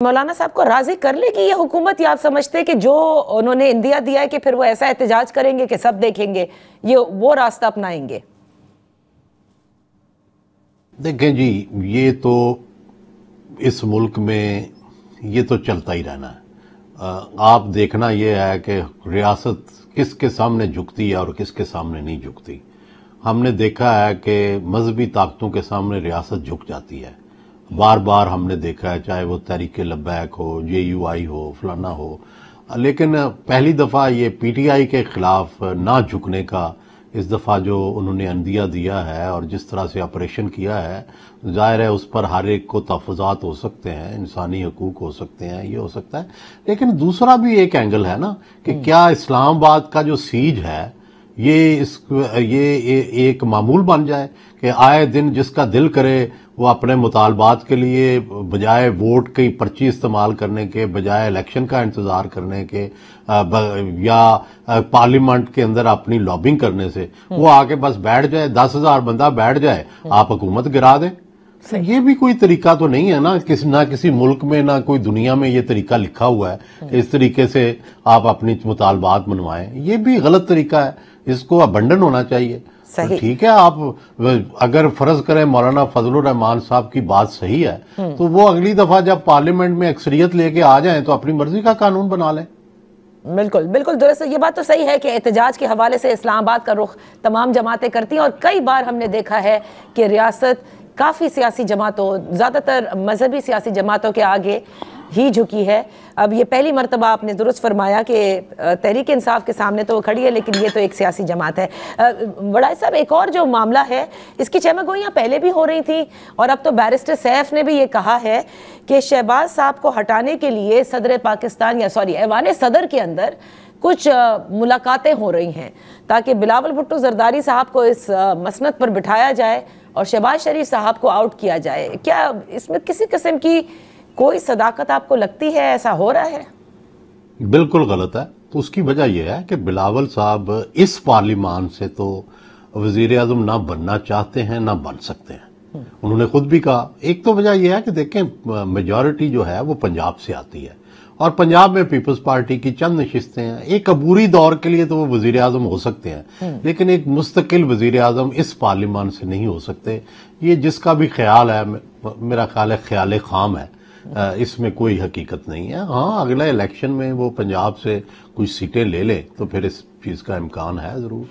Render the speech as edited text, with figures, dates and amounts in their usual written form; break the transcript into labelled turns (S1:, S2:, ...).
S1: मौलाना साहब को राजी कर लेगी ये हुकूमत, या आप समझते हैं कि जो उन्होंने इंदिया दिया है कि फिर वो ऐसा एहतजाज करेंगे कि सब देखेंगे, ये वो रास्ता अपनाएंगे?
S2: देखें जी, ये तो इस मुल्क में ये तो चलता ही रहना है। आप देखना ये है कि रियासत किसके सामने झुकती है और किसके सामने नहीं झुकती। हमने देखा है कि मजहबी ताकतों के सामने रियासत झुक जाती है, बार बार हमने देखा है, चाहे वो तहरीक लब्बैक हो, JUI हो, फलाना हो। लेकिन पहली दफा ये PTI के खिलाफ ना झुकने का इस दफा जो उन्होंने अंदिया दिया है और जिस तरह से ऑपरेशन किया है, जाहिर है उस पर हर एक को तहफ़्फ़ुज़ात हो सकते हैं, इंसानी हकूक हो सकते हैं, ये हो सकता है। लेकिन दूसरा भी एक एंगल है ना कि क्या इस्लामाबाद का जो सीज है ये एक मामूल बन जाए कि आए दिन जिसका दिल करे वो अपने मुतालबात के लिए बजाय वोट की पर्ची इस्तेमाल करने के, बजाय इलेक्शन का इंतजार करने के या पार्लियामेंट के अंदर अपनी लॉबिंग करने से वो आके बस बैठ जाए, 10,000 बंदा बैठ जाए, आप हुकूमत गिरा दें। तो ये भी कोई तरीका तो नहीं है ना, किसी मुल्क में ना कोई दुनिया में ये तरीका लिखा हुआ है इस तरीके से आप अपनी मुतालबात मनवाएं। ये भी गलत तरीका है, इसको अबंडन होना चाहिए। तो ठीक है, आप अगर फर्ज करें मौलाना फजलुर रहमान साहब की बात सही है तो वो अगली दफा जब पार्लियामेंट में अक्सरियत लेके आ जाएं तो अपनी मर्जी का कानून बना लें।
S1: बिल्कुल बिल्कुल दुरुस्त। ये बात तो सही है कि एहतजाज के हवाले से इस्लामाबाद का रुख तमाम जमातें करती हैं और कई बार हमने देखा है कि रियासत काफ़ी सियासी जमातों, ज़्यादातर मजहबी सियासी जमातों के आगे ही झुकी है। अब ये पहली मरतबा आपने दुरुस्त फरमाया कि तहरीक इंसाफ के सामने तो वो खड़ी है, लेकिन ये तो एक सियासी जमात है। वड़ाई साहब, एक और जो मामला है इसकी चहमगोइयाँ पहले भी हो रही थी और अब तो बैरिस्टर सैफ ने भी ये कहा है कि शहबाज साहब को हटाने के लिए सदर पाकिस्तान या ऐवान सदर के अंदर कुछ मुलाकातें हो रही हैं ताकि बिलावल भुट्टो जरदारी साहब को इस मसनद पर बिठाया जाए और शहबाज शरीफ साहब को आउट किया जाए। क्या इसमें किसी किस्म की कोई सदाकत आपको लगती है? ऐसा हो रहा है?
S2: बिल्कुल गलत है। तो उसकी वजह यह है कि बिलावल साहब इस पार्लियामान से तो वजीर आजम ना बनना चाहते हैं ना बन सकते हैं। उन्होंने खुद भी कहा। एक तो वजह यह है कि देखें, मेजॉरिटी जो है वो पंजाब से आती है और पंजाब में पीपल्स पार्टी की चंद नशिस्तें हैं। एक अबूरी दौर के लिए तो वो वजीर आजम हो सकते हैं, लेकिन एक मुस्तकिल वजीर आजम इस पार्लियामान से नहीं हो सकते। ये जिसका भी ख्याल है, मेरा ख्याल है ख्याल खाम है, इसमें कोई हकीकत नहीं है। हाँ, अगला इलेक्शन में वो पंजाब से कुछ सीटें ले ले तो फिर इस चीज का इम्कान है जरूर।